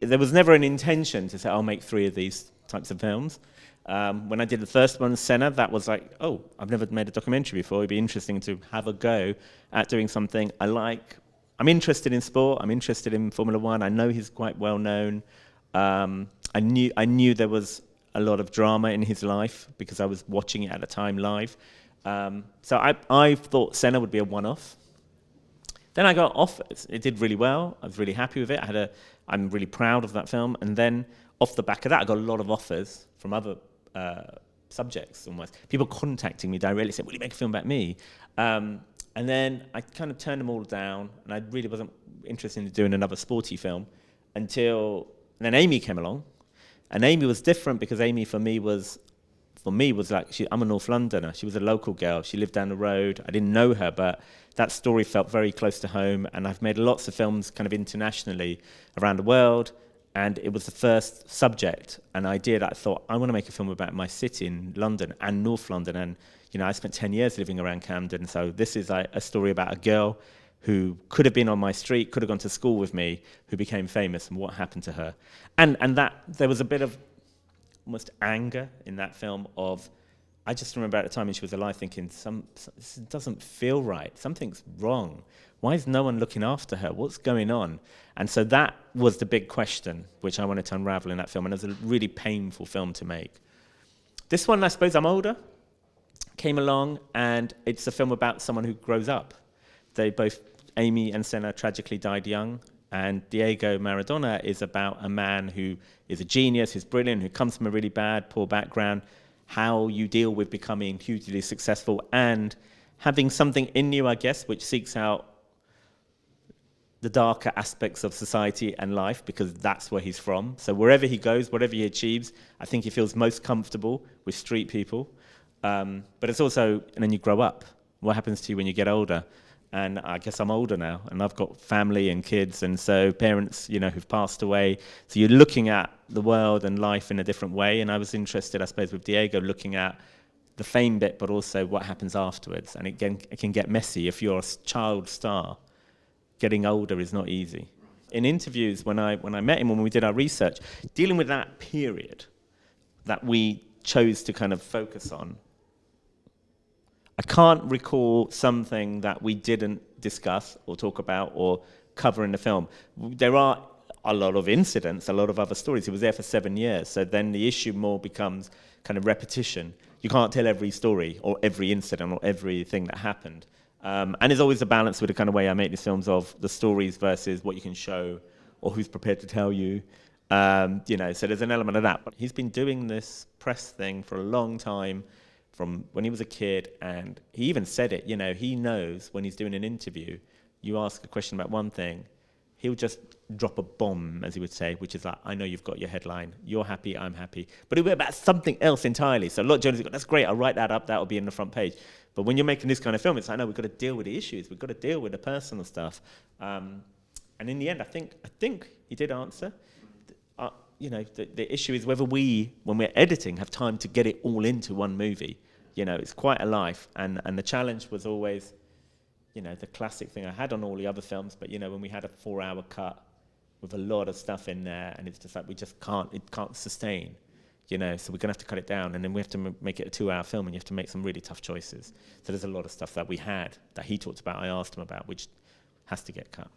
there was never an intention to say, I'll make 3 of these types of films. When I did the first one, Senna, that was like, oh, I've never made a documentary before. It'd be interesting to have a go at doing something I like. I'm interested in sport. I'm interested in Formula One. I know he's quite well known. I knew there was a lot of drama in his life because I was watching it at the time live. So I thought Senna would be a one-off. Then I got offers. It did really well. I was really happy with it. I'm really proud of that film. And then off the back of that, I got a lot of offers from other subjects almost. People contacting me directly saying, will you make a film about me? And then I kind of turned them all down, and I really wasn't interested in doing another sporty film until then Amy came along. And Amy was different because Amy for me was like, I'm a North Londoner. She was a local girl. She lived down the road. I didn't know her, but that story felt very close to home. And I've made lots of films kind of internationally around the world. And it was the first subject, an idea that I thought, I want to make a film about my city in London and North London. And, I spent 10 years living around Camden. So this is a story about a girl who could have been on my street, could have gone to school with me, who became famous and what happened to her. And that there was a bit of almost anger in that film of, I just remember at the time when she was alive thinking, this doesn't feel right. Something's wrong. Why is no one looking after her? What's going on? And so that was the big question, which I wanted to unravel in that film. And it was a really painful film to make. This one, I suppose I'm older, came along, and it's a film about someone who grows up. They both, Amy and Senna, tragically died young. And Diego Maradona is about a man who is a genius, who's brilliant, who comes from a really bad, poor background, how you deal with becoming hugely successful and having something in you, I guess, which seeks out the darker aspects of society and life, because that's where he's from. So wherever he goes, whatever he achieves, I think he feels most comfortable with street people. But it's also, and then you grow up. What happens to you when you get older? And I guess I'm older now, and I've got family and kids, and so parents, who've passed away. So you're looking at the world and life in a different way. And I was interested, I suppose, with Diego, looking at the fame bit, but also what happens afterwards. And again, it can get messy if you're a child star. Getting older is not easy. In interviews, when I met him, when we did our research, dealing with that period that we chose to kind of focus on, I can't recall something that we didn't discuss or talk about or cover in the film. There are a lot of incidents, a lot of other stories. He was there for 7 years, so then the issue more becomes kind of repetition. You can't tell every story or every incident or everything that happened. And there's always a balance with the kind of way I make these films of the stories versus what you can show or who's prepared to tell you. So there's an element of that. But he's been doing this press thing for a long time, from when he was a kid, and he even said it, he knows when he's doing an interview, you ask a question about one thing, he'll just drop a bomb, as he would say, which is like, I know you've got your headline, you're happy, I'm happy. But it'll be about something else entirely. So a lot of journalists go, that's great, I'll write that up, that'll be in the front page. But when you're making this kind of film, it's like, no, we've got to deal with the issues, we've got to deal with the personal stuff. And in the end, I think he did answer. The issue is whether we, when we're editing, have time to get it all into one movie. It's quite a life. And the challenge was always, the classic thing I had on all the other films, but, when we had a 4-hour cut with a lot of stuff in there, and it's just like, it can't sustain, so we're going to have to cut it down, and then we have to make it a 2-hour film, and you have to make some really tough choices. So there's a lot of stuff that we had, that he talked about, I asked him about, which has to get cut.